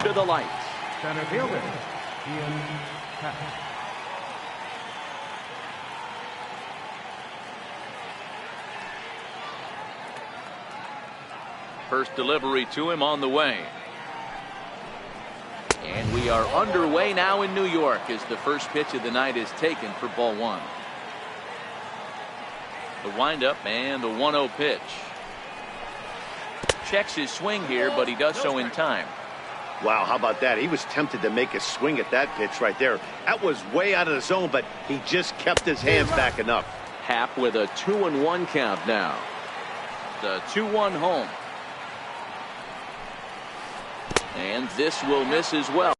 to the lights. Center fielder, Ian Happ. First delivery to him on the way. And we are underway now in New York as the first pitch of the night is taken for ball one. The windup and the 1-0 pitch. Checks his swing here, but he does so in time. Wow, how about that? He was tempted to make a swing at that pitch right there. That was way out of the zone, but he just kept his hands back enough. Happ with a 2-1 count now. The 2-1 home. And this will miss as well.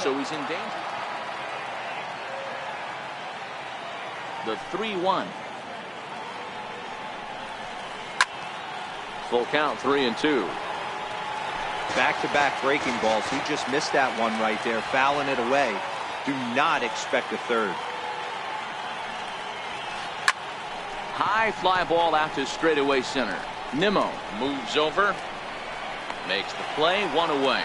So he's in danger. The 3-1. Full count, 3-2. Back-to-back breaking balls. He just missed that one right there, fouling it away. Do not expect a third. High fly ball out to straightaway center. Nimmo moves over, makes the play, one away.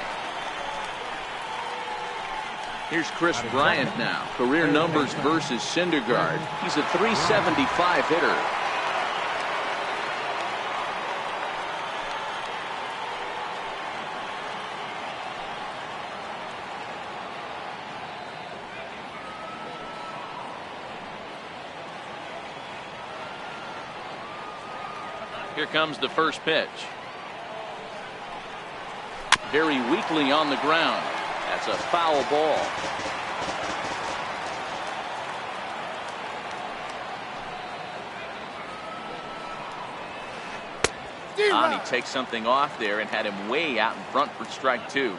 Here's Chris Bryant now. Career numbers versus Syndergaard. He's a .375 hitter. Here comes the first pitch. Very weakly on the ground. That's a foul ball. He takes something off there and had him way out in front for strike two.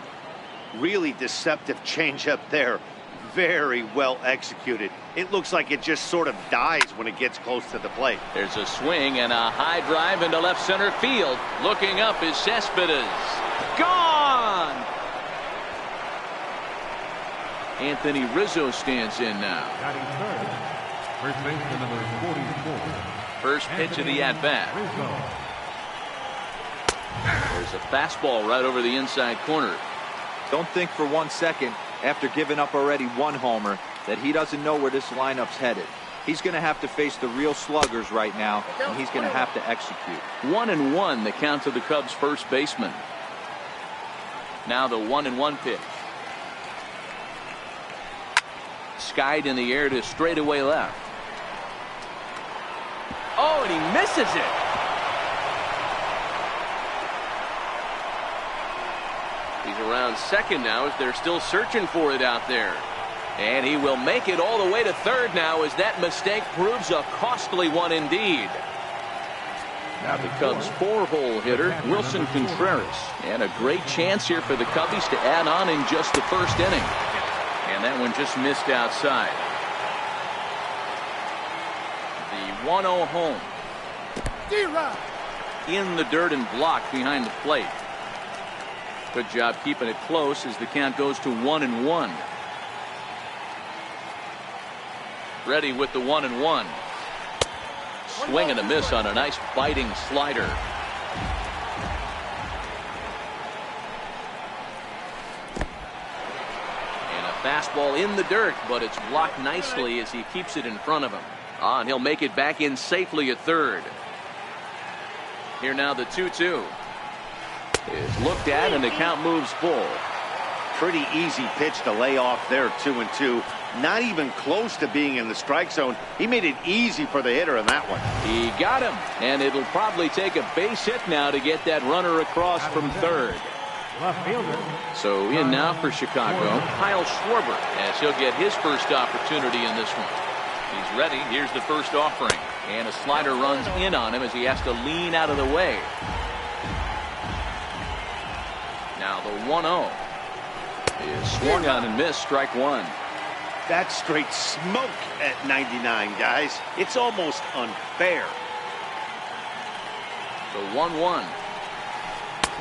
Really deceptive changeup there. Very well executed. It looks like it just sort of dies when it gets close to the plate. There's a swing and a high drive into left center field. Looking up is Cespedes. Gone! Anthony Rizzo stands in now. First baseman number 44. First pitch of the at-bat. There's a fastball right over the inside corner. Don't think for 1 second, after giving up already one homer, that he doesn't know where this lineup's headed. He's going to have to face the real sluggers right now, and he's going to have to execute. 1-1 the count to the Cubs first baseman. Now the 1-1 pitch. Skied in the air to straightaway left. Oh, and he misses it. He's around second now as they're still searching for it out there. And he will make it all the way to third now as that mistake proves a costly one indeed. Now the Cubs' four-hole hitter, Wilson Contreras. And a great chance here for the Cubbies to add on in just the first inning. And that one just missed outside. The 1-0 home. In the dirt and blocked behind the plate. Good job keeping it close as the count goes to 1-1. Ready with the 1-1. Swing and a miss on a nice biting slider. And a fastball in the dirt, but it's blocked nicely as he keeps it in front of him. And he'll make it back in safely at third. Here now the 2-2. Is looked at and the count moves full. Pretty easy pitch to lay off there, 2-2. Not even close to being in the strike zone. He made it easy for the hitter in that one. He got him, and it'll probably take a base hit now to get that runner across from third. So in now for Chicago, Kyle Schwarber, as he'll get his first opportunity in this one. He's ready. Here's the first offering, and a slider runs in on him as he has to lean out of the way. Now the 1-0. Is swung on and missed, strike one. That's straight smoke at 99, guys. It's almost unfair. The 1-1.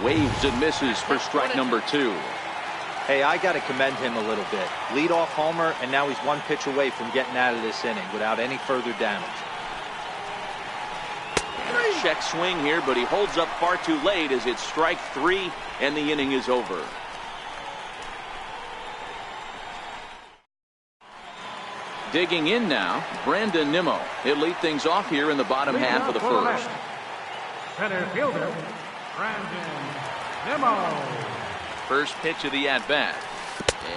Waves and misses for strike number two. Hey, I got to commend him a little bit. Leadoff homer, and now he's one pitch away from getting out of this inning without any further damage. Check swing here, but he holds up far too late as it's strike three, and the inning is over. Digging in now, Brandon Nimmo. He'll lead things off here in the bottom half of the first. Center fielder, Brandon Nimmo. First pitch of the at-bat.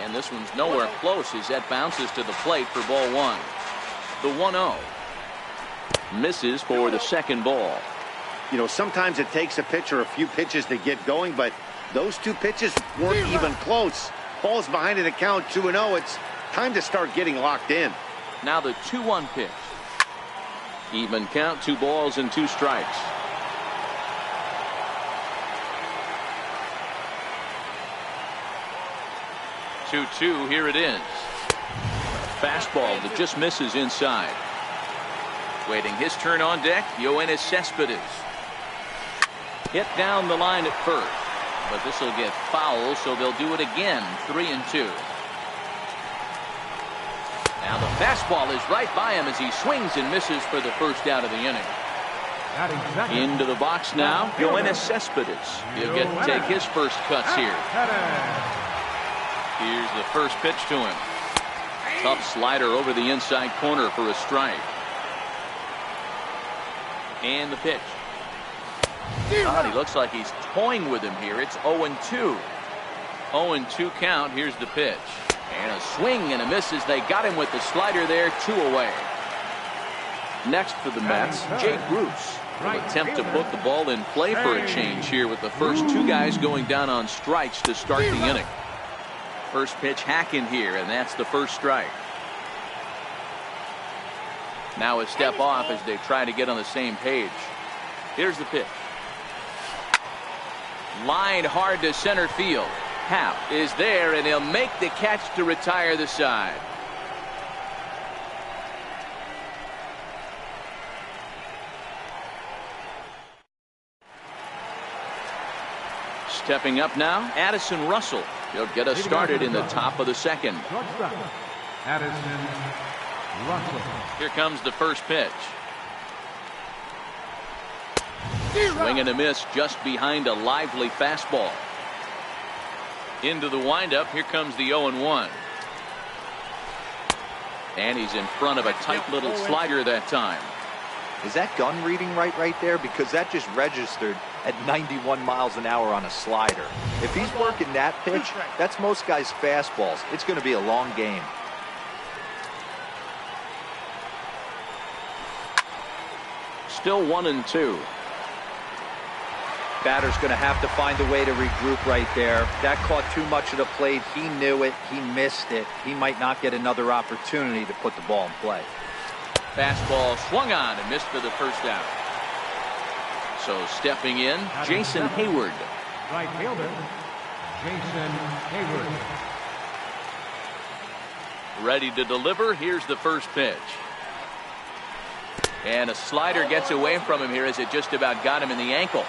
And this one's nowhere close as that bounces to the plate for ball one. The 1-0. Misses for the second ball. You know, sometimes it takes a pitcher a few pitches to get going, but those two pitches weren't even close. Ball's behind an account 2-0. It's time to start getting locked in. Now the 2-1 pitch. Even count, 2 balls and 2 strikes. Two, here it is. Fastball that just misses inside. Waiting his turn on deck, Yoenis Cespedes. Hit down the line at first, but this will get foul, so they'll do it again. 3-2. Now the fastball is right by him as he swings and misses for the first out of the inning. Into the box now, Yoenis Cespedes. He'll get to take his first cuts here. Here's the first pitch to him. Tough slider over the inside corner for a strike. And the pitch. God, he looks like he's toying with him here. It's 0-2. 0-2 count. Here's the pitch. And a swing and a miss as they got him with the slider there. 2 away. Next for the Mets, Jay Bruce will attempt to put the ball in play for a change here with the first 2 guys going down on strikes to start the inning. First pitch hacking here, and that's the first strike. Now a step off as they try to get on the same page. Here's the pitch. Line hard to center field. Happ is there, and he'll make the catch to retire the side. Stepping up now, Addison Russell. He'll get us started in the top of the second. Addison Russell. Here comes the first pitch. Swing and a miss just behind a lively fastball. Into the windup. Here comes the 0-1. And he's in front of a tight little slider that time. Is that gun reading right there? Because that just registered at 91 miles an hour on a slider. If he's working that pitch, that's most guys' fastballs. It's going to be a long game. Still 1-2. Batter's going to have to find a way to regroup right there. That caught too much of the plate. He knew it. He missed it. He might not get another opportunity to put the ball in play. Fastball swung on and missed for the first out. So stepping in, Jason Hayward. Right fielder, Jason Hayward. Ready to deliver. Here's the first pitch. And a slider gets away from him here as it just about got him in the ankle.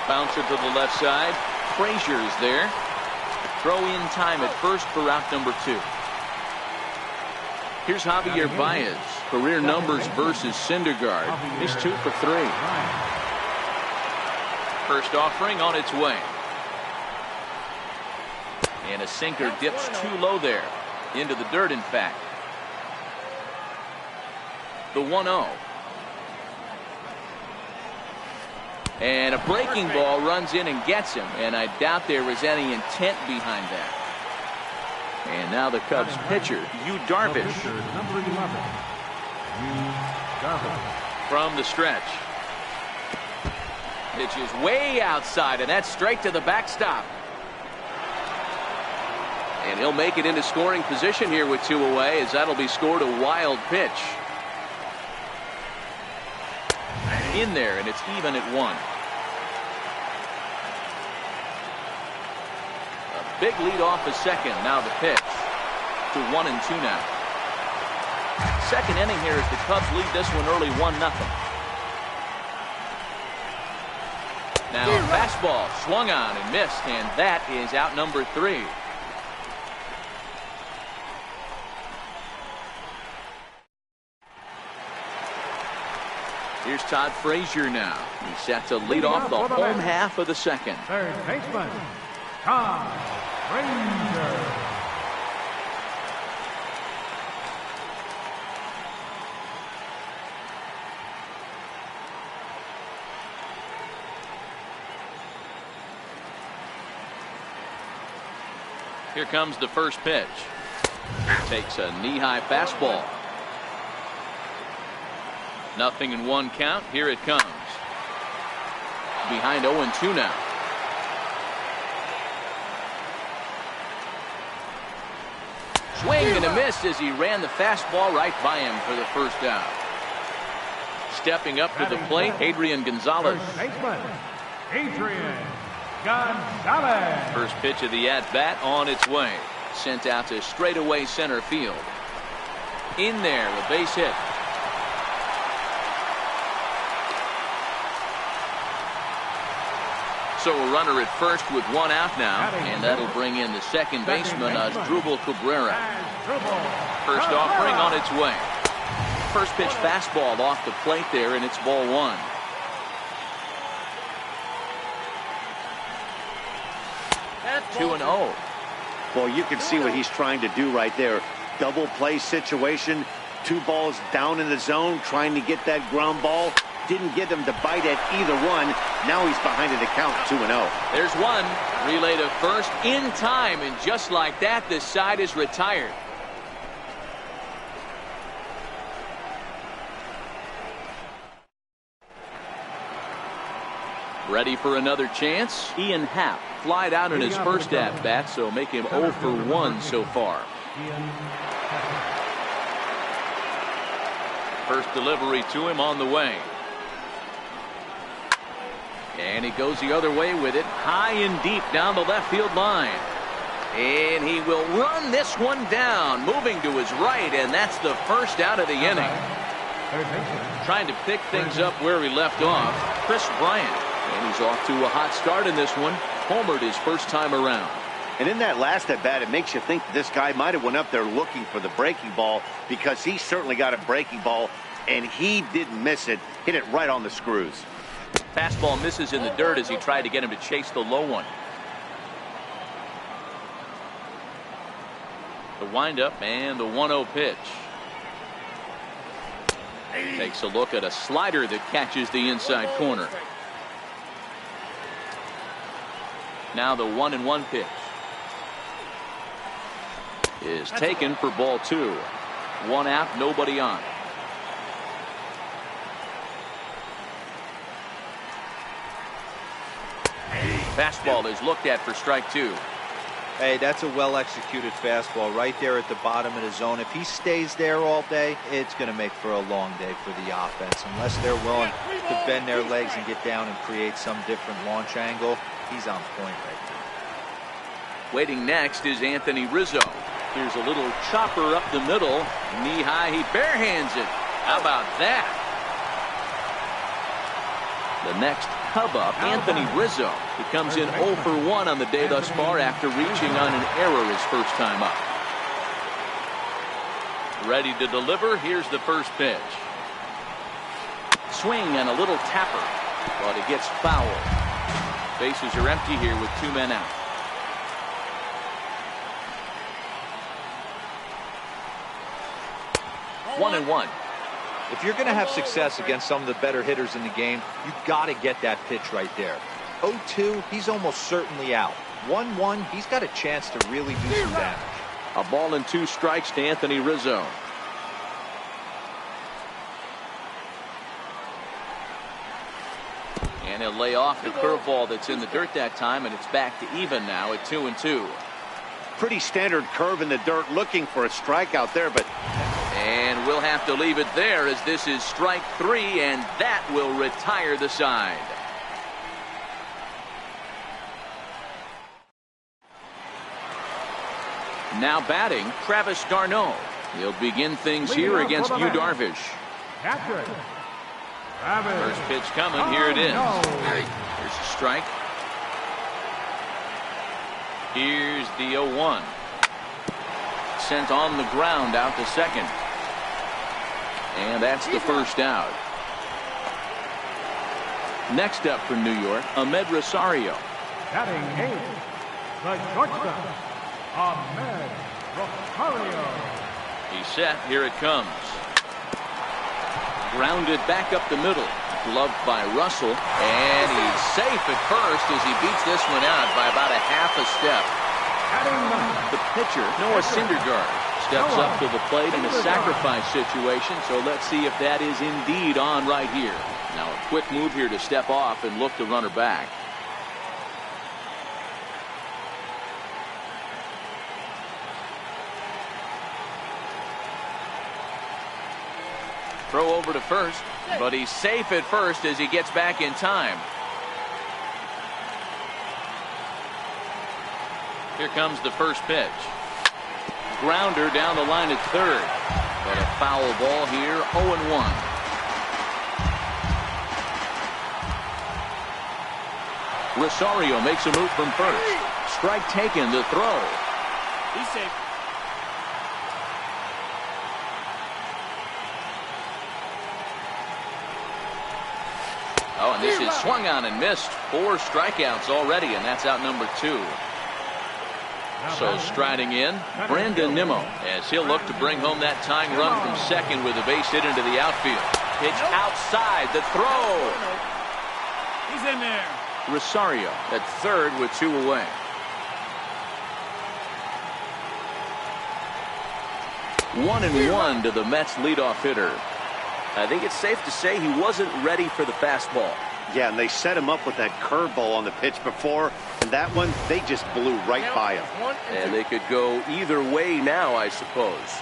Bouncer to the left side. Frazier's there. Throw in time at first for out number 2. Here's Javier Baez. Career numbers versus Syndergaard. He's 2 for 3. First offering on its way. And a sinker dips too low there. Into the dirt, in fact. The 1-0. And a breaking ball runs in and gets him. And I doubt there was any intent behind that. And now the Cubs pitcher, Yu Darvish. Number 11, Yu Darvish. From the stretch. Pitch is way outside, and that's straight to the backstop. And he'll make it into scoring position here with 2 away, as that'll be scored a wild pitch. In there, and it's even at 1. Big lead off a second. Now the pitch to 1-2 now. Second inning here as the Cubs lead this one early 1-0. Now a fastball swung on and missed, and that is out number 3. Here's Todd Frazier now. He's set to lead off the home half of the second. Third baseman, Todd Frazier. Here comes the first pitch. Takes a knee-high fastball. 0-1 count. Here it comes. Behind 0-2 now. Swing and a miss as he ran the fastball right by him for the first out. Stepping up to the plate, Adrian Gonzalez. First baseman, Adrian Gonzalez. First pitch of the at-bat on its way. Sent out to straightaway center field. In there, a base hit. So a runner at first with 1 out now, and that'll bring in the second baseman, Asdrubal Cabrera. First offering on its way. First pitch fastball off the plate there, and it's ball 1. That's 2-0. Well, you can see what he's trying to do right there. Double play situation. 2 balls down in the zone, trying to get that ground ball. Didn't get him to bite at either one. Now he's behind in the count, 2-0. There's one. Relay to first in time, and just like that, the side is retired. Ready for another chance? Ian Happ flied out in his first at-bat, so make him 0 for 1 so far. First delivery to him on the way. And he goes the other way with it, high and deep down the left field line. And he will run this one down, moving to his right, and that's the first out of the inning. Trying to pick things up where he left off, Chris Bryant. And he's off to a hot start in this one. Homered his first time around. And in that last at-bat, it makes you think this guy might have went up there looking for the breaking ball, because he certainly got a breaking ball, and he didn't miss it. Hit it right on the screws. Fastball misses in the dirt as he tried to get him to chase the low one. The windup and the 1-0 pitch. Takes a look at a slider that catches the inside corner. Now the 1-1 pitch is taken for ball 2. 1 out, nobody on. Fastball is looked at for strike 2. Hey, that's a well-executed fastball right there at the bottom of the zone. If he stays there all day, it's going to make for a long day for the offense. Unless they're willing to bend their legs and get down and create some different launch angle, he's on point right now. Waiting next is Anthony Rizzo. Here's a little chopper up the middle. Knee high, he barehands it. How about that? The next Cub up, Anthony Rizzo. He comes in 0 for 1 on the day thus far after reaching on an error his first time up. Ready to deliver. Here's the first pitch. Swing and a little tapper, but it gets foul. Bases are empty here with 2 men out. One and one. If you're going to have success against some of the better hitters in the game, you've got to get that pitch right there. 0-2, he's almost certainly out. 1-1, he's got a chance to really do some damage. A ball and 2 strikes to Anthony Rizzo. And he'll lay off the curveball that's in the dirt that time, and it's back to even now at 2-2. Pretty standard curve in the dirt, looking for a strikeout there, but... And we'll have to leave it there as this is strike 3, and that will retire the side. Now batting, Travis d'Arnaud. He'll begin things here against Yu Darvish. Catcher. First pitch coming. Here it is. Here's a strike. Here's the 0-1. Sent on the ground out to second. And that's the first out. Next up for New York, Ahmed Rosario. Batting 8, the shortstop, Ahmed Rosario. He's set. Here it comes. Grounded back up the middle. Gloved by Russell. And he's safe at first as he beats this one out by about a half a step. The pitcher, Noah Syndergaard, steps up to the plate in a sacrifice situation. So let's see if that is indeed on right here. Now a quick move here to step off and look the runner back. Throw over to first, but he's safe at first as he gets back in time. Here comes the first pitch. Grounder down the line at third. But a foul ball here, 0-1. Rosario makes a move from first. Strike taken, the throw. He's safe. Oh, and this is swung on and missed. 4 strikeouts already, and that's out number 2. So striding in, Brandon Nimmo, as he'll look to bring home that tying run from second with a base hit into the outfield. Pitch outside, the throw. He's in there. Rosario at third with 2 away. One and one to the Mets leadoff hitter. I think it's safe to say he wasn't ready for the fastball. Yeah, and they set him up with that curveball on the pitch before, and that one, they just blew right by him. And they could go either way now, I suppose.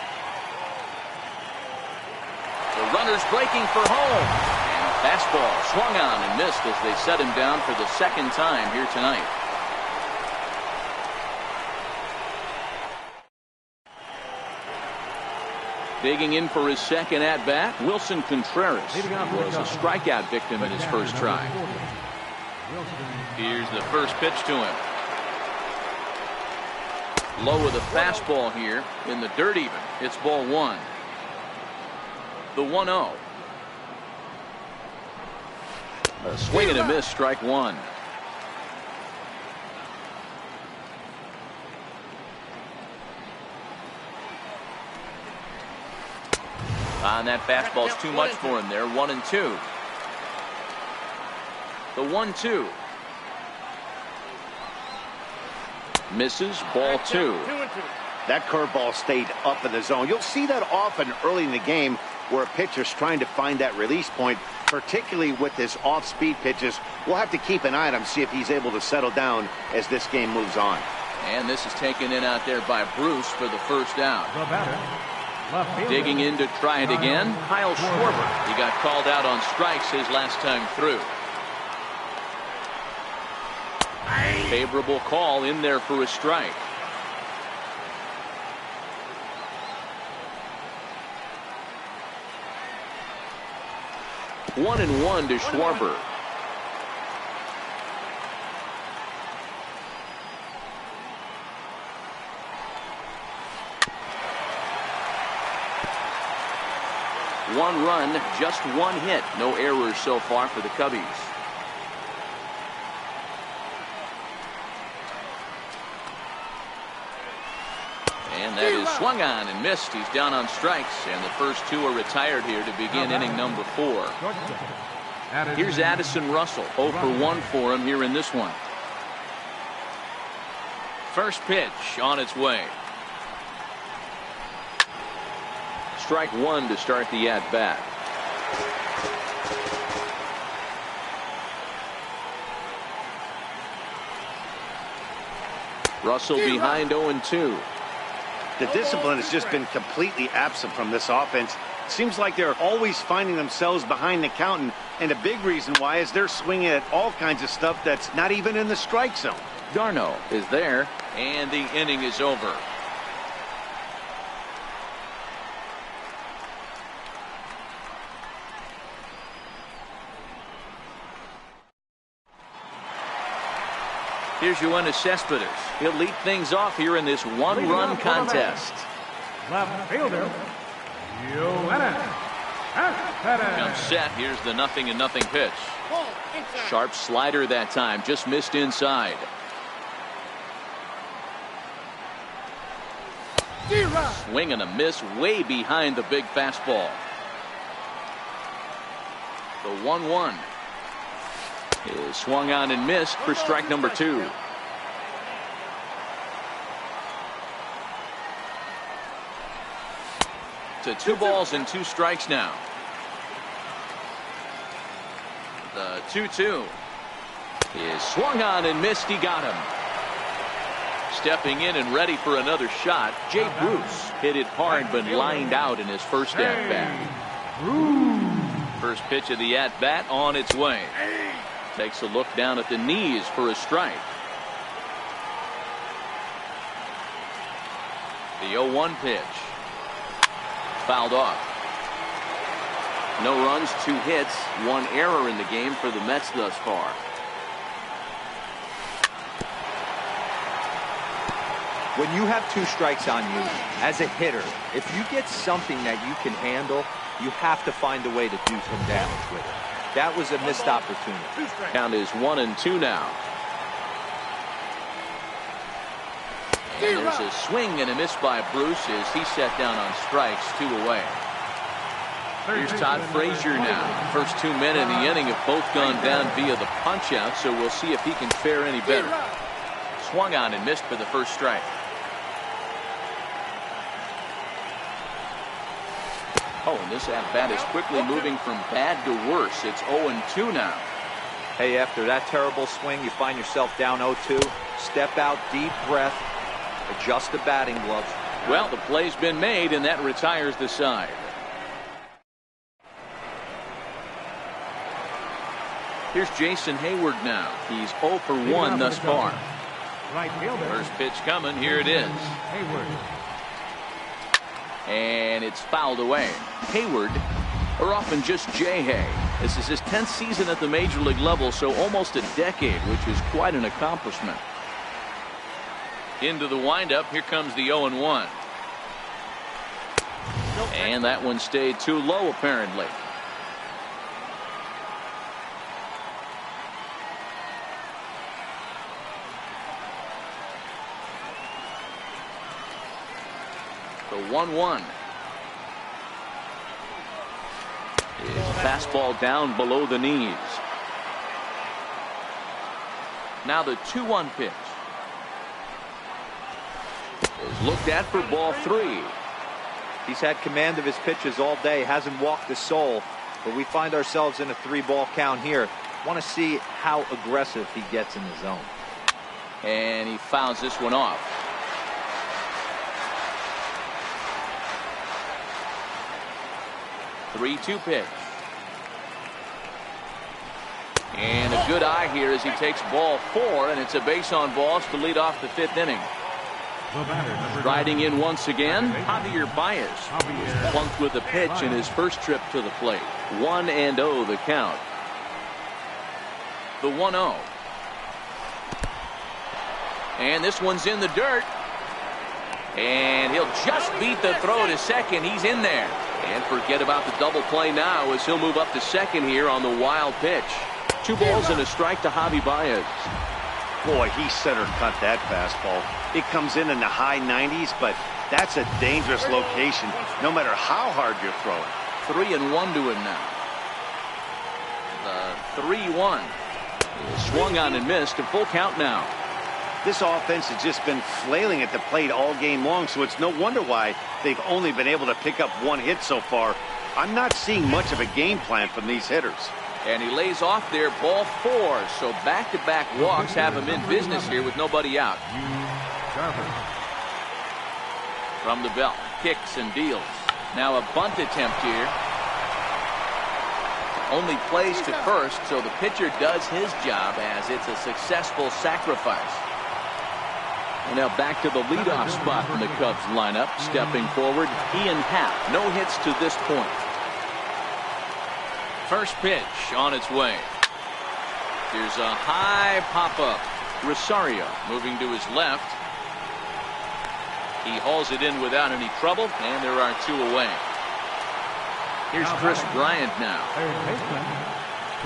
The runner's breaking for home. And fastball swung on and missed as they set him down for the second time here tonight. Digging in for his second at-bat, Wilson Contreras. He was a strikeout victim in his first try. Here's the first pitch to him. Low with a fastball here in the dirt even. It's ball 1. The 1-0. A swing and a miss, strike 1. And that fastball's too much for him there. 1-2. The 1-2. Misses, ball 2. That curveball stayed up in the zone. You'll see that often early in the game where a pitcher's trying to find that release point, particularly with his off-speed pitches. We'll have to keep an eye on him, see if he's able to settle down as this game moves on. And this is taken in out there by Bruce for the first out. The batter, left fielder, Digging in to try it again, Kyle Schwarber. He got called out on strikes his last time through. Favorable call in there for a strike. One and one to Schwarber. One run, just one hit. No errors so far for the Cubbies. And that is swung on and missed. He's down on strikes, and the first two are retired here to begin inning number 4. Here's Addison Russell. 0 for 1 for him here in this one. First pitch on its way. Strike 1 to start the at-bat. Russell behind 0-2. The discipline has just been completely absent from this offense. Seems like they're always finding themselves behind the count, and a big reason why is they're swinging at all kinds of stuff that's not even in the strike zone. d'Arnaud is there, and the inning is over. Here's Yoenis Cespedes. He'll lead things off here in this one-run contest. Left fielder, Yoenis Cespedes. Comes set. Here's the 0-0 pitch. Sharp slider that time. Just missed inside. Swing and a miss way behind the big fastball. The 1-1 is swung on and missed for strike number 2. To 2 balls and 2 strikes now. The 2-2 is swung on and missed. He got him. Stepping in and ready for another shot, Jay Bruce hit it hard but lined out in his first at-bat. First pitch of the at-bat on its way. Takes a look down at the knees for a strike. The 0-1 pitch. Fouled off. No runs, 2 hits, 1 error in the game for the Mets thus far. When you have 2 strikes on you, as a hitter, if you get something that you can handle, you have to find a way to do some damage with it. That was a missed opportunity. Count is 1-2 now. And there's a swing and a miss by Bruce as he set down on strikes, 2 away. Here's Todd Frazier now. First 2 men in the inning have both gone down via the punch out, so we'll see if he can fare any better. Swung on and missed for the first strike. Oh, and this at-bat is quickly moving from bad to worse. It's 0-2 now. Hey, after that terrible swing, you find yourself down 0-2. Step out, deep breath, adjust the batting gloves. Well, the play's been made, and that retires the side. Here's Jason Hayward now. He's 0 for 1 thus far. Right fielder. First pitch coming. Here it is. Hayward. And it's fouled away. Hayward, or often just J-Hay. This is his 10th season at the major league level, so almost a decade, which is quite an accomplishment. Into the windup. Here comes the 0-1. And that one stayed too low, apparently. The 1-1 is fastball down below the knees. Now the 2-1 pitch is looked at for ball 3. He's had command of his pitches all day, hasn't walked a soul, but we find ourselves in a 3-ball count here. Want to see how aggressive he gets in the zone. And he fouls this one off. The 3-2 pitch. And a good eye here as he takes ball 4, and it's a base on balls to lead off the 5th inning. Riding in once again, Javier Baez. Plunked with a pitch in his first trip to the plate. 1-0 the count. The 1-0. And this one's in the dirt. And he'll just beat the throw to second. He's in there. And forget about the double play now as he'll move up to second here on the wild pitch. 2 balls and a strike to Javi Baez. Boy, he center cut that fastball. It comes in the high 90s, but that's a dangerous location no matter how hard you're throwing. 3-1 to him now. The 3-1 is swung on and missed. A full count now. This offense has just been flailing at the plate all game long, so it's no wonder why they've only been able to pick up 1 hit so far. I'm not seeing much of a game plan from these hitters. And he lays off there, ball 4. So back-to-back walks have him in business here with nobody out. From the belt, kicks and deals. Now a bunt attempt here. Only plays to first, so the pitcher does his job as it's a successful sacrifice. And now back to the leadoff spot in the Cubs lineup. Stepping forward, Ian Happ. No hits to this point. First pitch on its way. Here's a high pop-up. Rosario moving to his left. He hauls it in without any trouble, and there are 2 away. Here's Chris Bryant now.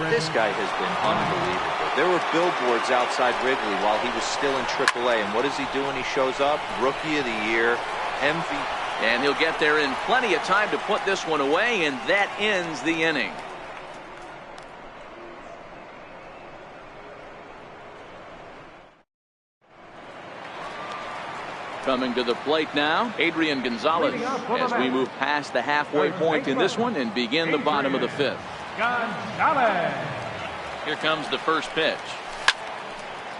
This guy has been unbelievable. There were billboards outside Wrigley while he was still in AAA, and what does he do when he shows up? Rookie of the Year, MVP. And he'll get there in plenty of time to put this one away, and that ends the inning. Coming to the plate now, Adrian Gonzalez, as we move past the halfway point in this one and begin the bottom of the 5th. Gonzalez. Here comes the first pitch.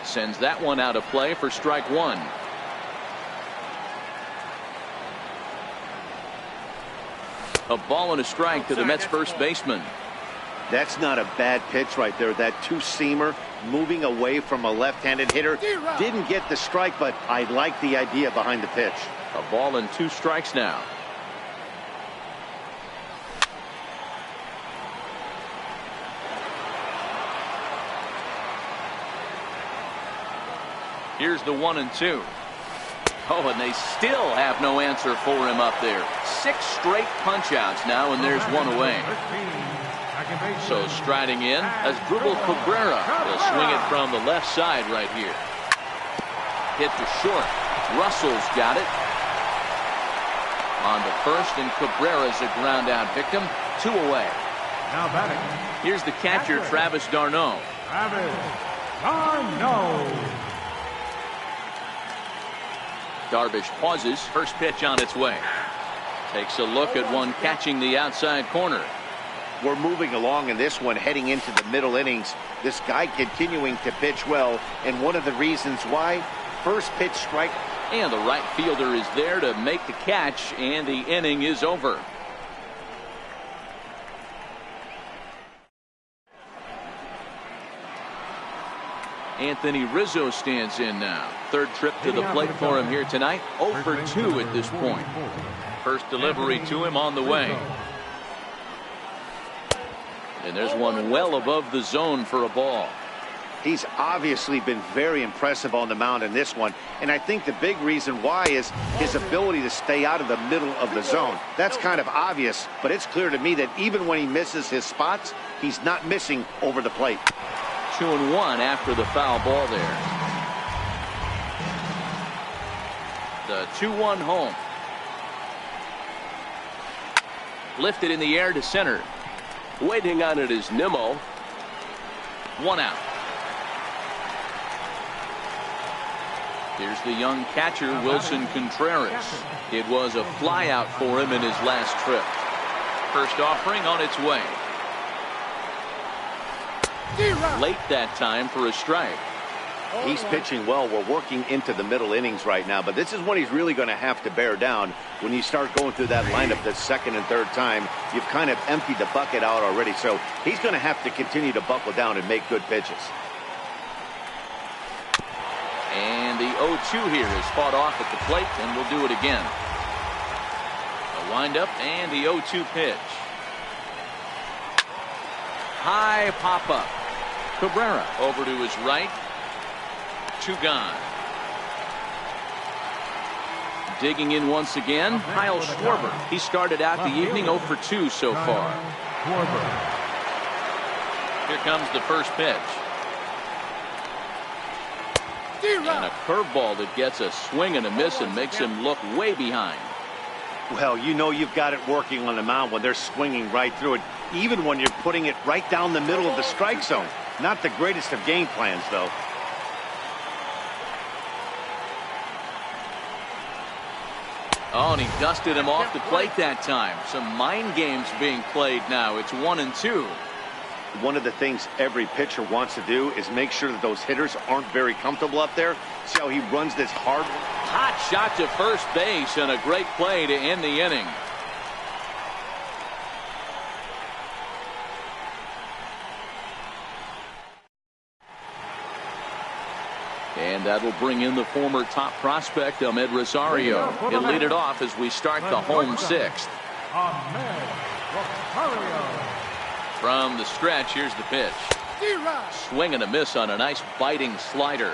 Sends that one out of play for strike 1. A ball and a strike to the Mets first baseman. That's not a bad pitch right there. That two-seamer moving away from a left-handed hitter. Didn't get the strike, but I like the idea behind the pitch. A ball and 2 strikes now. Here's the 1-2. Oh, and they still have no answer for him up there. 6 straight punch-outs now, and there's 1 away. So striding in, Asdrubal Cabrera. He'll swing it from the left side right here. Hit to short. Russell's got it. On the first, and Cabrera's a ground-out victim. 2 away. Now batting. Here's the catcher, Travis d'Arnaud. Travis d'Arnaud. Darvish pauses. First pitch on its way. Takes a look at one catching the outside corner. We're moving along in this one, heading into the middle innings. This guy continuing to pitch well, and one of the reasons why, first pitch strike. And the right fielder is there to make the catch, and the inning is over. Anthony Rizzo stands in now. Third trip to the plate for him here tonight. 0 for 2 at this point. First delivery to him on the way. And there's one well above the zone for a ball. He's obviously been very impressive on the mound in this one, and I think the big reason why is his ability to stay out of the middle of the zone. That's kind of obvious, but it's clear to me that even when he misses his spots, he's not missing over the plate. 2-1 after the foul ball there. The 2-1 home. Lifted in the air to center. Waiting on it is Nimmo. 1 out. Here's the young catcher, Wilson Contreras. It was a fly out for him in his last trip. First offering on its way. Late that time for a strike. He's pitching well. We're working into the middle innings right now, but this is when he's really going to have to bear down. When you start going through that lineup the second and third time, you've kind of emptied the bucket out already, so he's going to have to continue to buckle down and make good pitches. And the 0-2 here is fought off at the plate, and we'll do it again. A windup and the 0-2 pitch. High pop-up. Cabrera over to his right. 2 gone. Digging in once again, Kyle Schwarber. He started out the evening 0 for 2 so far. Here comes the first pitch. And a curveball that gets a swing and a miss and makes him look way behind. Well, you know you've got it working on the mound when they're swinging right through it, even when you're putting it right down the middle of the strike zone. Not the greatest of game plans, though. Oh, and he dusted him off the plate that time. Some mind games being played now. It's 1-2. One of the things every pitcher wants to do is make sure that those hitters aren't very comfortable up there. See how he runs this hard. Hot shot to first base and a great play to end the inning. And that'll bring in the former top prospect, Ahmed Rosario. He'll lead it off as we start the home 6th. Ahmed Rosario. From the stretch, here's the pitch. Swing and a miss on a nice biting slider.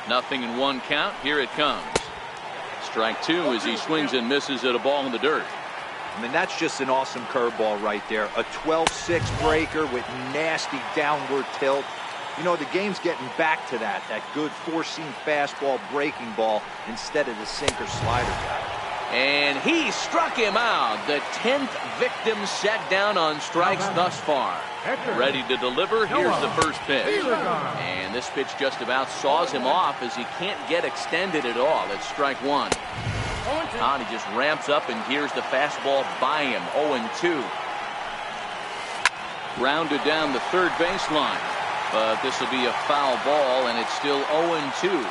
Nothing in one count. Here it comes. Strike two as he swings and misses at a ball in the dirt. I mean, that's just an awesome curveball right there. A 12-6 breaker with nasty downward tilt. You know, the game's getting back to that good four-seam fastball breaking ball instead of the sinker slider guy. And he struck him out. The 10th victim set down on strikes thus far. Ready to deliver. Here's the first pitch. And this pitch just about saws him off as he can't get extended at all. It's strike one. And he just ramps up and here's the fastball by him. 0-2. Grounded down the third baseline. But this will be a foul ball, and it's still 0-2.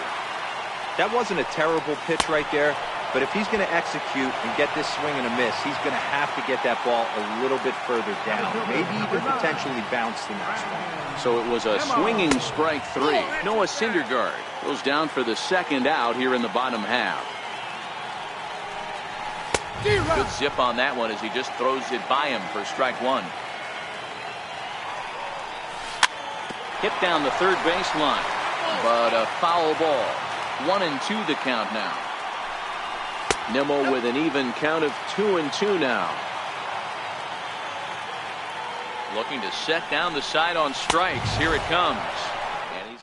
That wasn't a terrible pitch right there. But if he's going to execute and get this swing and a miss, he's going to have to get that ball a little bit further down. Maybe even potentially bounce the next one. So it was a swinging strike three. Noah Syndergaard goes down for the second out here in the bottom half. Good zip on that one as he just throws it by him for strike one. Hit down the third baseline, but a foul ball. 1-2 the count now. Nimmo with an even count of 2-2 now. Looking to set down the side on strikes. Here it comes. And he's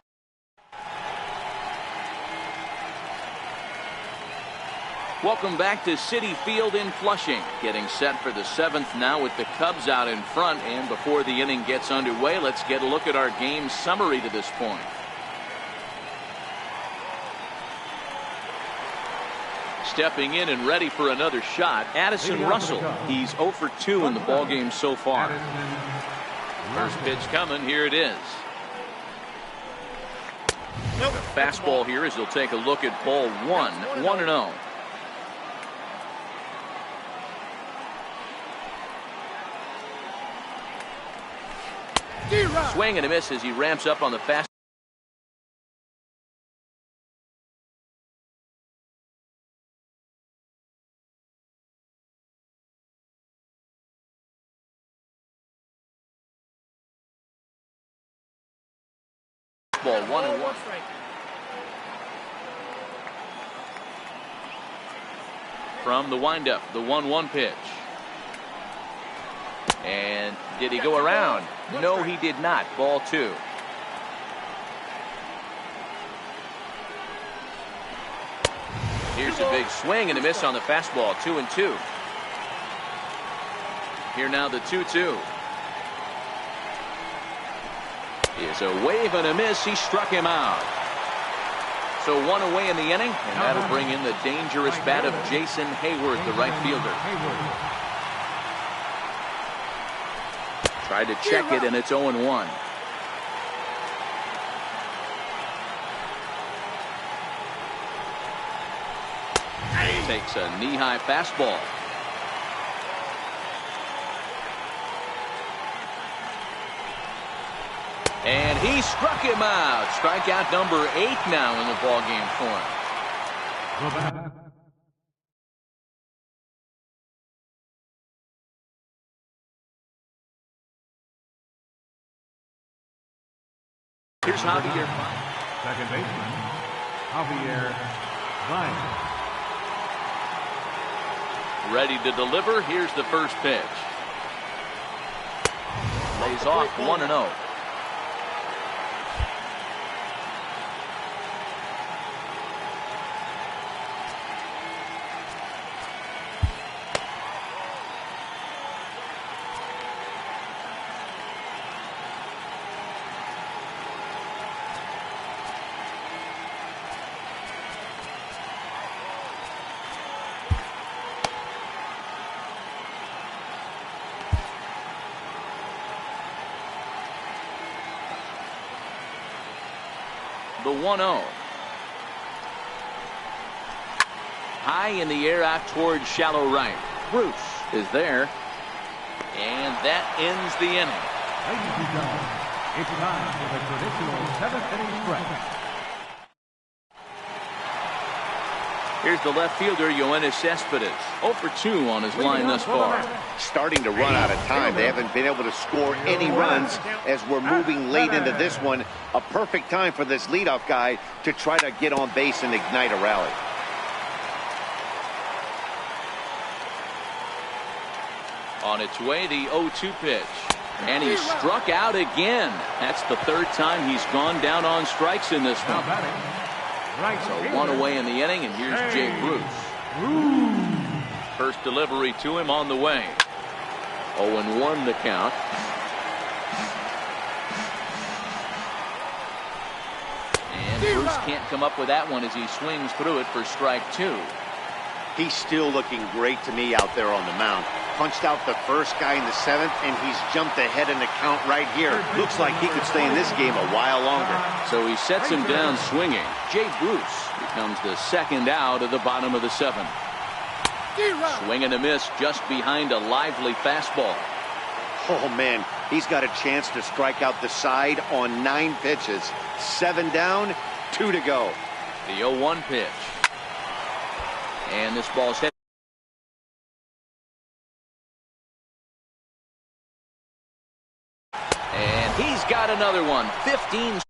welcome back to Citi Field in Flushing. Getting set for the seventh now with the Cubs out in front. And before the inning gets underway, let's get a look at our game summary to this point. Stepping in and ready for another shot, Addison Russell. He's 0 for 2 in the ballgame so far. First pitch coming. Here it is. The fastball here as he'll take a look at ball one. 1-0. Swing and a miss as he ramps up on the fastball. Ball 1-1. From the windup, the 1-1 pitch. And did he go around? No, he did not. Ball two. Here's a big swing and a miss on the fastball. 2-2. Here now the 2-2. Is a wave and a miss. He struck him out. So one away in the inning, and that'll bring in the dangerous bat of Jason Hayward, the right fielder. Tried to check it, and it's 0-1. Takes a knee-high fastball. And he struck him out. Strikeout number 8 now in the ballgame for him. Here's Javier. Second baseman, Javier Vine. Ready to deliver. Here's the first pitch. Lays off 1-0. The 1-0. High in the air out towards shallow right. Bruce is there. And that ends the inning. Ladies and gentlemen, it's time for the traditional seventh inning stretch. Here's the left fielder, Yoenis Cespedes. 0 for 2 on his line thus far. Starting to run out of time. They haven't been able to score any runs as we're moving late into this one. A perfect time for this leadoff guy to try to get on base and ignite a rally. On its way, the 0-2 pitch. And he struck out again. That's the third time he's gone down on strikes in this one. So 1 away in the inning, and here's Jay Bruce. First delivery to him on the way. 0-1 the count. And Bruce can't come up with that one as he swings through it for strike 2. He's still looking great to me out there on the mound. Punched out the first guy in the 7th, and he's jumped ahead in the count right here. Looks like he could stay in this game a while longer. So he sets him down swinging. Jay Bruce becomes the second out of the bottom of the 7th. Swing and a miss just behind a lively fastball. Oh, man, he's got a chance to strike out the side on 9 pitches. 7 down, 2 to go. The 0-1 pitch. And this ball's hit. And he's got another one. 15.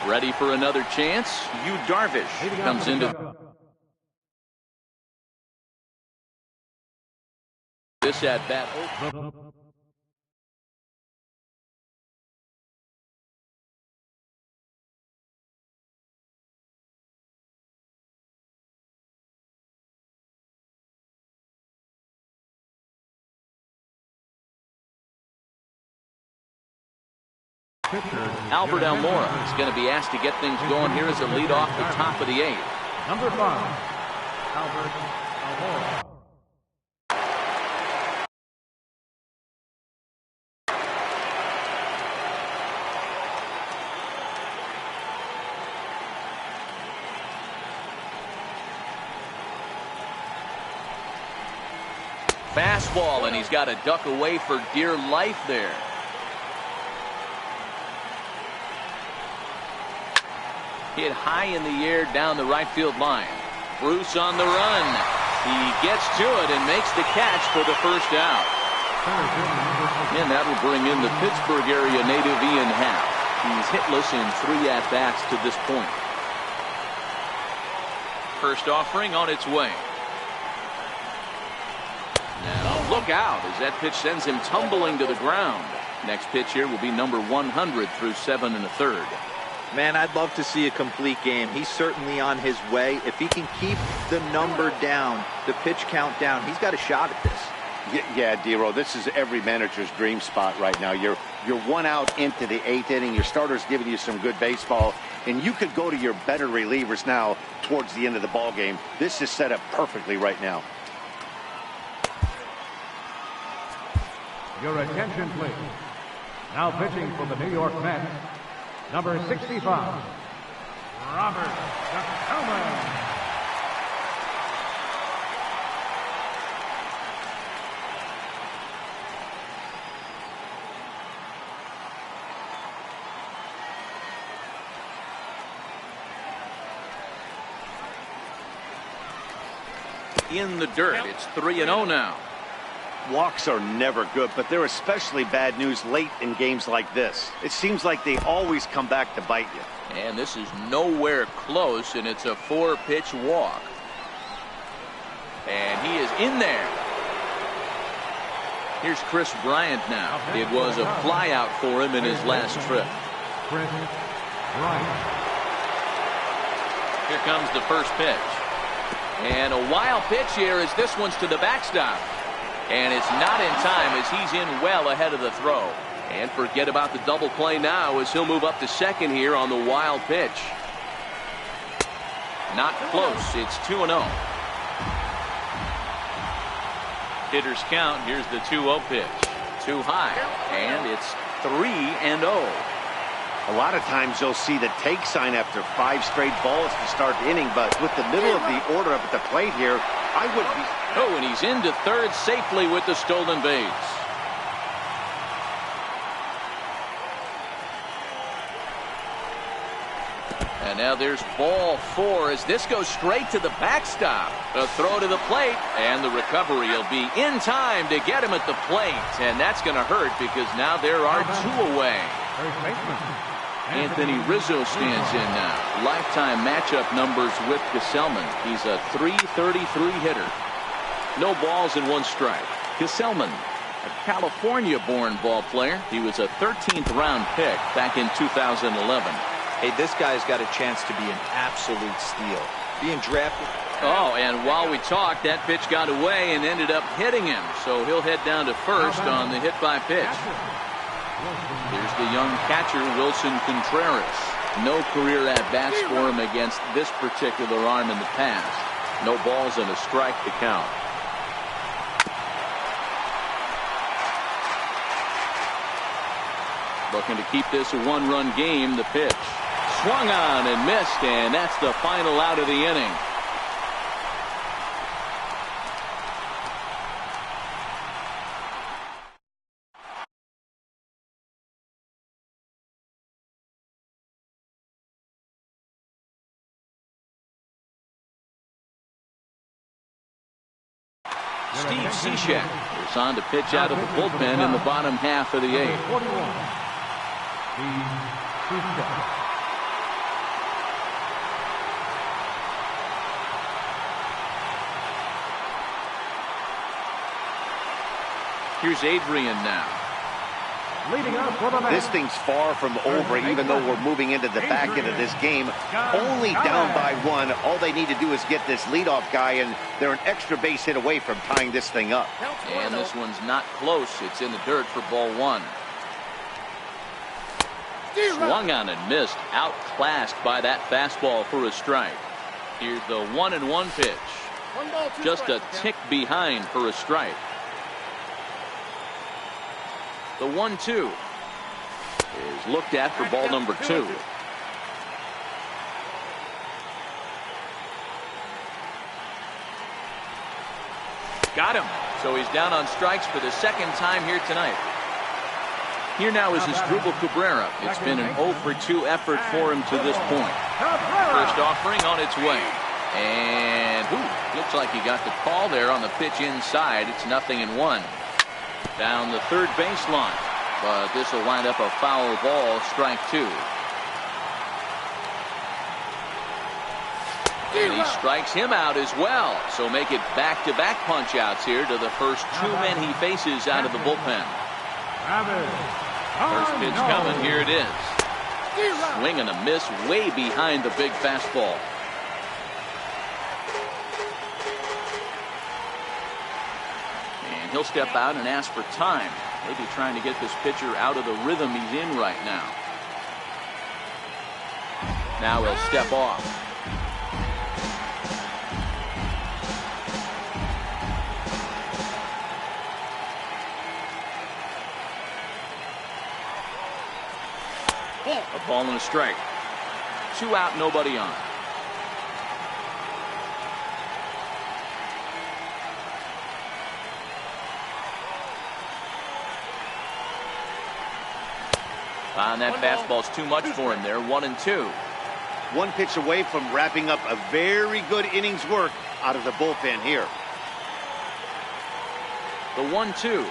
Ready for another chance. Yu Darvish comes into this at bat. Albert Almora is going to be asked to get things going here as a lead off the top of the 8th. Number 5, Albert Almora. Fastball, and he's got to duck away for dear life there. Hit high in the air down the right field line. Bruce on the run. He gets to it and makes the catch for the first out. And that will bring in the Pittsburgh area native Ian Happ. He's hitless in 3 at-bats to this point. First offering on its way. Now look out as that pitch sends him tumbling to the ground. Next pitch here will be number 100 through 7 1/3. Man, I'd love to see a complete game. He's certainly on his way. If he can keep the number down, the pitch count down, he's got a shot at this. Yeah, Dero, this is every manager's dream spot right now. You're 1 out into the 8th inning. Your starter's giving you some good baseball, and you could go to your better relievers now towards the end of the ball game. This is set up perfectly right now. Your attention, please. Now pitching for the New Setdatone Mets, number 65, Robert Setdatone. In the dirt, it's 3-0 now. Walks are never good, but they're especially bad news late in games like this. It seems like they always come back to bite you. And this is nowhere close, and it's a 4-pitch walk. And he is in there. Here's Chris Bryant now. It was a flyout for him in his last trip. Chris Bryant. Here comes the first pitch. And a wild pitch here as this one's to the backstop. And it's not in time as he's in well ahead of the throw. And forget about the double play now as he'll move up to second here on the wild pitch. Not close. It's 2-0. Hitters count. Here's the 2-0 pitch. Too high. And it's 3-0. A lot of times you'll see the take sign after 5 straight balls to start the inning, but with the middle of the order up at the plate here, I would be... Oh, and he's into third safely with the stolen base. And now there's ball 4 as this goes straight to the backstop. A throw to the plate, and the recovery will be in time to get him at the plate. And that's going to hurt because now there are 2 away. Anthony Rizzo stands in now. Lifetime matchup numbers with Gesellman. He's a .333 hitter. No balls and 1 strike. Gesellman, a California-born ball player. He was a 13th round pick back in 2011. Hey, this guy's got a chance to be an absolute steal. Being drafted. Oh, and while we talked, that pitch got away and ended up hitting him. So he'll head down to first on the hit by pitch. Here's the young catcher, Wilson Contreras. No career at-bats for him against this particular arm in the past. No balls and a strike to count. Looking to keep this a 1-run game. The pitch. Swung on and missed, and that's the final out of the inning. Steve Cishek is on to pitch out of the bullpen in the bottom half of the 8th. Here's Adrian now. Leading up for the match. This thing's far from over, even though we're moving into the back end of this game. Only down by 1. All they need to do is get this leadoff guy, and they're an extra base hit away from tying this thing up. And this one's not close. It's in the dirt for ball 1. Swung on and missed. Outclassed by that fastball for a strike. Here's the 1-1 pitch. Just a tick behind for a strike. The 1-2 is looked at for ball number 2. Got him. So he's down on strikes for the 2nd time here tonight. Here now is Asdrubal Cabrera. It's been an 0-for-2 effort for him to this point. First offering on its way. And looks like he got the call there on the pitch inside. It's 0-1. Down the third baseline, but this will wind up a foul ball, strike 2. And he strikes him out as well. So make it back-to-back punch-outs here to the first 2 men he faces out of the bullpen. First pitch coming, here it is. Swing and a miss way behind the big fastball. He'll step out and ask for time. Maybe trying to get this pitcher out of the rhythm he's in right now. Now he'll step off. A ball and a strike. 2 out, nobody on. And that fastball's too much for him there. 1-2. 1 pitch away from wrapping up a very good innings work out of the bullpen here. The 1-2.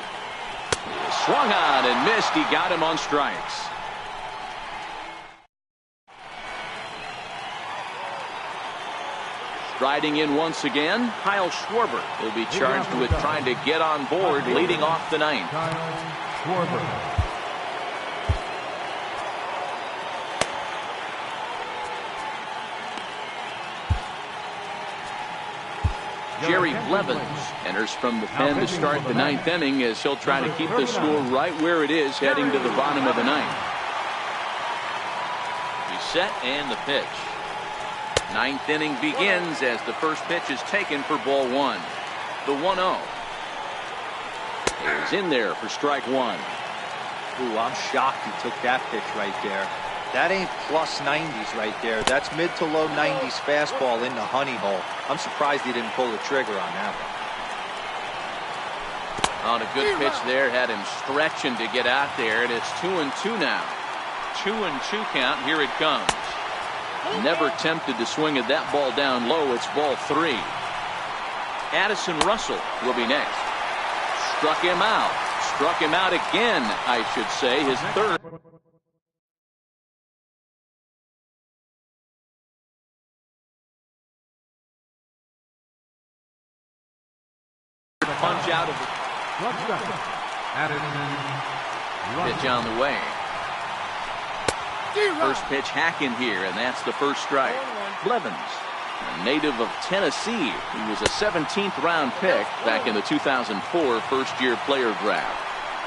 Swung on and missed. He got him on strikes. Striding in once again, Kyle Schwarber will be charged with trying to get on board leading off the 9th. Schwarber. Jerry Blevins enters from the pen to start the 9th inning as he'll try to keep the score right where it is heading to the bottom of the 9th. He's set and the pitch. 9th inning begins as the first pitch is taken for ball 1. The 1-0 is in there for strike 1. Ooh, I'm shocked he took that pitch right there. That ain't plus 90s right there. That's mid to low 90s fastball in the honey hole. I'm surprised he didn't pull the trigger on that one. On a good pitch there, had him stretching to get out there, and it's 2-2 now. 2-2 count. Here it comes. Never tempted to swing at that ball down low. It's ball 3. Addison Russell will be next. Struck him out. Struck him out again, I should say. His third. Punch out of the pitch on the way. First pitch hacking here, and that's the first strike. Blevins, a native of Tennessee. He was a 17th round pick back in the 2004 first-year player draft.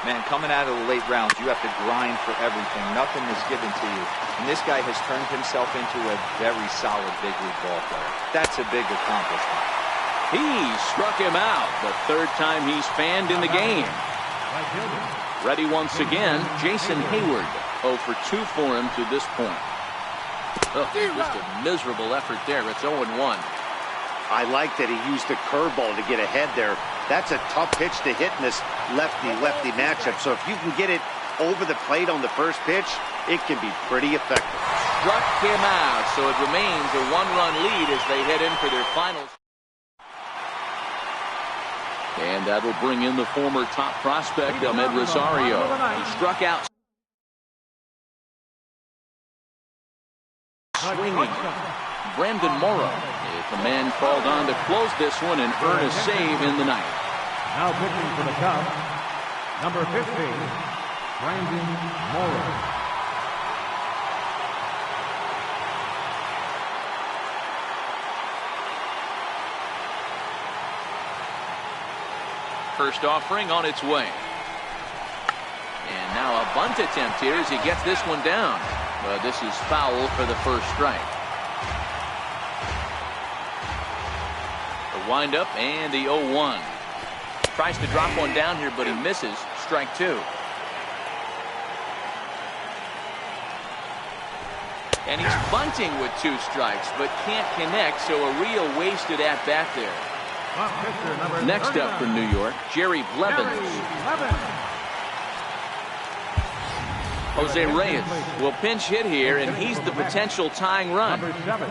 Man, coming out of the late rounds, you have to grind for everything. Nothing is given to you. And this guy has turned himself into a very solid big league ball player. That's a big accomplishment. He struck him out, the third time he's fanned in the game. Ready once again, Jason Hayward. 0 for 2 for him to this point. Oh, just a miserable effort there. It's 0-1. I like that he used the curveball to get ahead there. That's a tough pitch to hit in this lefty-lefty matchup. So if you can get it over the plate on the first pitch, it can be pretty effective. Struck him out, so it remains a 1-run lead as they head in for their finals. And that'll bring in the former top prospect, Ahmed Rosario. He struck out. Swinging. Brandon Morrow. It's a man called on to close this one and earn a save in the ninth. Now pitching for the Cubs, number 15, Brandon Morrow. First offering on its way. And now a bunt attempt here as he gets this one down. But this is foul for the first strike. The windup and the 0-1. Tries to drop one down here, but he misses. Strike 2. And he's bunting with 2 strikes, but can't connect, so a real wasted at-bat there. Next up from New York, Jerry Blevins. Jose Reyes will pinch hit here, and he's the potential tying run. Number 7.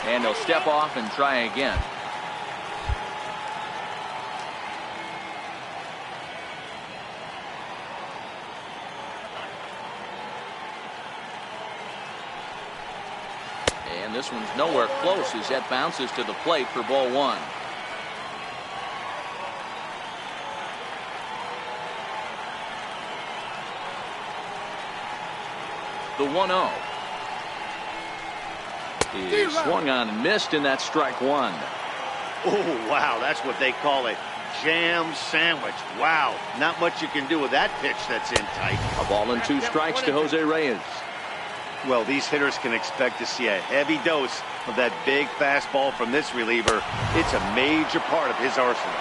And he'll step off and try again. And this one's nowhere close as that bounces to the plate for ball 1. The 1-0. He swung on and missed, and that's strike 1. Oh, wow, that's what they call a jam sandwich. Wow, not much you can do with that pitch that's in tight. A ball and 2 strikes to Jose Reyes. Well, these hitters can expect to see a heavy dose of that big fastball from this reliever. It's a major part of his arsenal.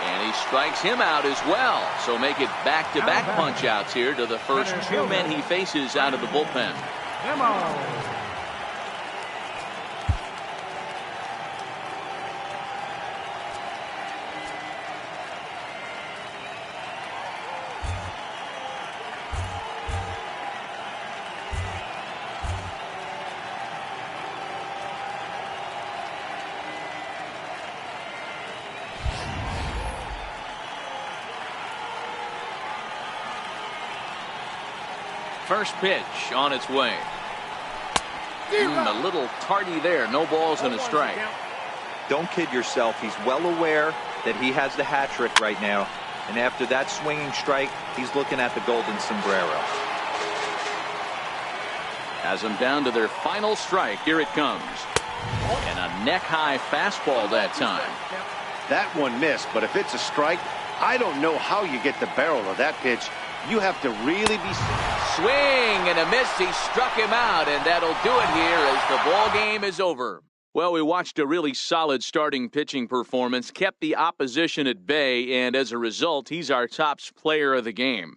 And he strikes him out as well. So make it back-to-back punch-outs here to the first 2 men he faces out of the bullpen. First pitch on its way. A little tardy there. No balls and a strike. Don't kid yourself. He's well aware that he has the hat trick right now. And after that swinging strike, he's looking at the golden sombrero. Has them down to their final strike. Here it comes. And a neck-high fastball that time. That one missed, but if it's a strike, I don't know how you get the barrel of that pitch. You have to really be... Swing and a miss. He struck him out, and that'll do it here as the ball game is over. Well, we watched a really solid starting pitching performance, kept the opposition at bay, and as a result, he's our top player of the game.